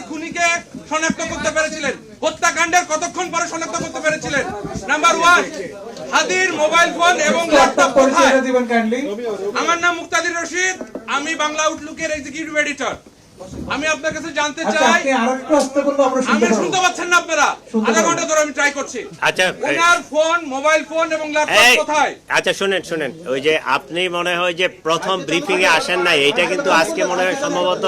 খুনিকে শনাক্ত করতে পেরেছিলেন? হত্যাকাণ্ডের কতক্ষণ পরে শনাক্ত করতে পেরেছিলেন? নাম্বার 1, হাদির মোবাইল ফোন এবং ল্যাপটপ কোথায়? আমার নাম মুক্তাদির রশিদ, আমি বাংলা আউটলুকের এক্সিকিউটিভ এডিটর। আমি আপনার কাছে জানতে চাই, আমি শুনতে পাচ্ছেন না আপনারা? আধা ঘন্টা ধরে আমি ট্রাই করছি। আচ্ছা, ওনার ফোন, মোবাইল ফোন এবং ল্যাপটপ কোথায়? আচ্ছা শুনেন, ওই যে আপনি মনে হয় যে প্রথম ব্রিফিং এ আসেন নাই, এইটা কিন্তু আজকে মনে হয় সম্ভবত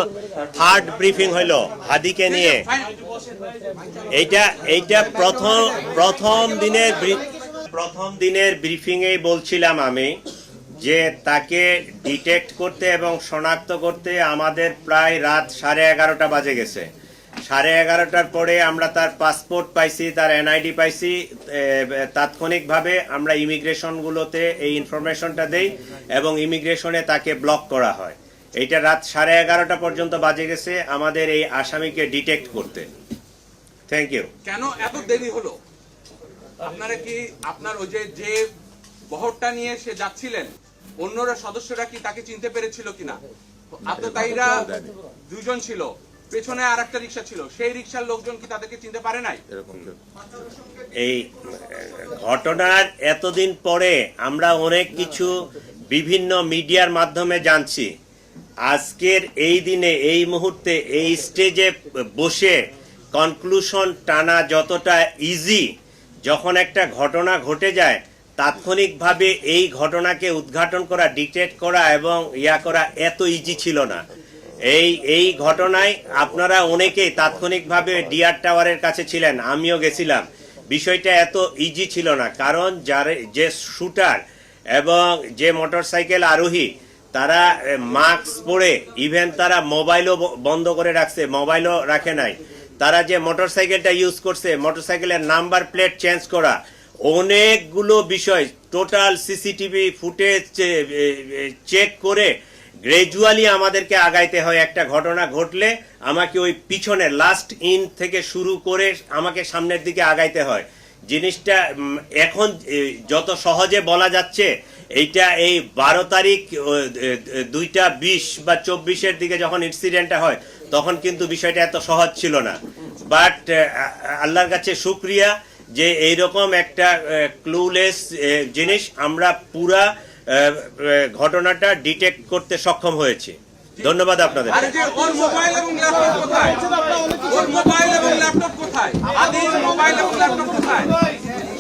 থার্ড ব্রিফিং হইলো হাদিকে নিয়ে। এইটা প্রথম দিনের ব্রিফিং এ বলছিলাম আমি যে তাকে ডিটেক্ট করতে এবং শনাক্ত করতে আমাদের প্রায় রাত 11:30 বাজে গেছে। 11:30টার পরে আমরা তার পাসপোর্ট পাইছি, তার এনআইডি পাইছি। তাৎক্ষণিকভাবে আমরা ইমিগ্রেশনগুলোতে এই ইনফরমেশনটা দেই এবং ইমিগ্রেশনে তাকে ব্লক করা হয়। এইটা রাত 11:30 পর্যন্ত বাজে গেছে আমাদের এই আসামিকে ডিটেক্ট করতে। Thank you. কেন এত দেরি হলো? আপনারা কি আপনার ওই যে বহরটা নিয়ে সে যাচ্ছিলেন, অন্যরা সদস্যরা কি তাকে চিনতে পেরেছিল কিনা? আততায়ীরা 2 জন ছিল, পেছনে আর একটা রিক্সা ছিল, সেই রিক্সার লোকজন কি তাদেরকে চিনতে পারে নাই? এই ঘটনার এতদিন পরে আমরা অনেক কিছু বিভিন্ন মিডিয়ার মাধ্যমে জানছি। আজকের এই দিনে, এই মুহূর্তে, এই স্টেজে বসে কনক্লুশন টানা যতটা ইজি, যখন একটা ঘটনা ঘটে যায় তাৎক্ষণিকভাবে এই ঘটনাকে উদ্ঘাটন করা, ডিটেক্ট করা এবং করা এত ইজি ছিল না। এই ঘটনায় আপনারা অনেকেই তাৎক্ষণিকভাবে ডিআর টাওয়ারের কাছে ছিলেন, আমিও গেছিলাম। বিষয়টা এত ইজি ছিল না, কারণ যে শুটার এবং যে মোটরসাইকেল আরোহী তারা মাস্ক পরে, ইভেন তারা মোবাইলও বন্ধ করে রাখছে, মোবাইলও রাখে নাই। তারা যে মোটরসাইকেলটা ইউজ করছে, মোটরসাইকেলের নাম্বার প্লেট চেঞ্জ করা, অনেকগুলো বিষয় টোটাল সিসিটিভি ফুটেজ চেক করে গ্রাজুয়ালি আমাদেরকে আগাইতে হয়। একটা ঘটনা ঘটলে আমাকে ওই পিছনে লাস্ট ইন থেকে শুরু করে আমাকে সামনের দিকে আগাইতে হয়। জিনিসটা এখন যত সহজে বলা যাচ্ছে, এইটা এই 12 তারিখ 2:20 বা 24-এর দিকে যখন ইনসিডেন্টটা হয় তখন কিন্তু বিষয়টা এত সহজ ছিল না। বাট আল্লাহর কাছে শুকরিয়া যে এইরকম একটা ক্লুলেস জিনিস আমরা পুরা ঘটনাটা ডিটেক্ট করতে সক্ষম হয়েছি। ধন্যবাদ আপনাদের। ওর মোবাইল এবং ল্যাপটপ কোথায়? ওর মোবাইল এবং ল্যাপটপ কোথায়? আদির মোবাইল এবং ল্যাপটপ কোথায়?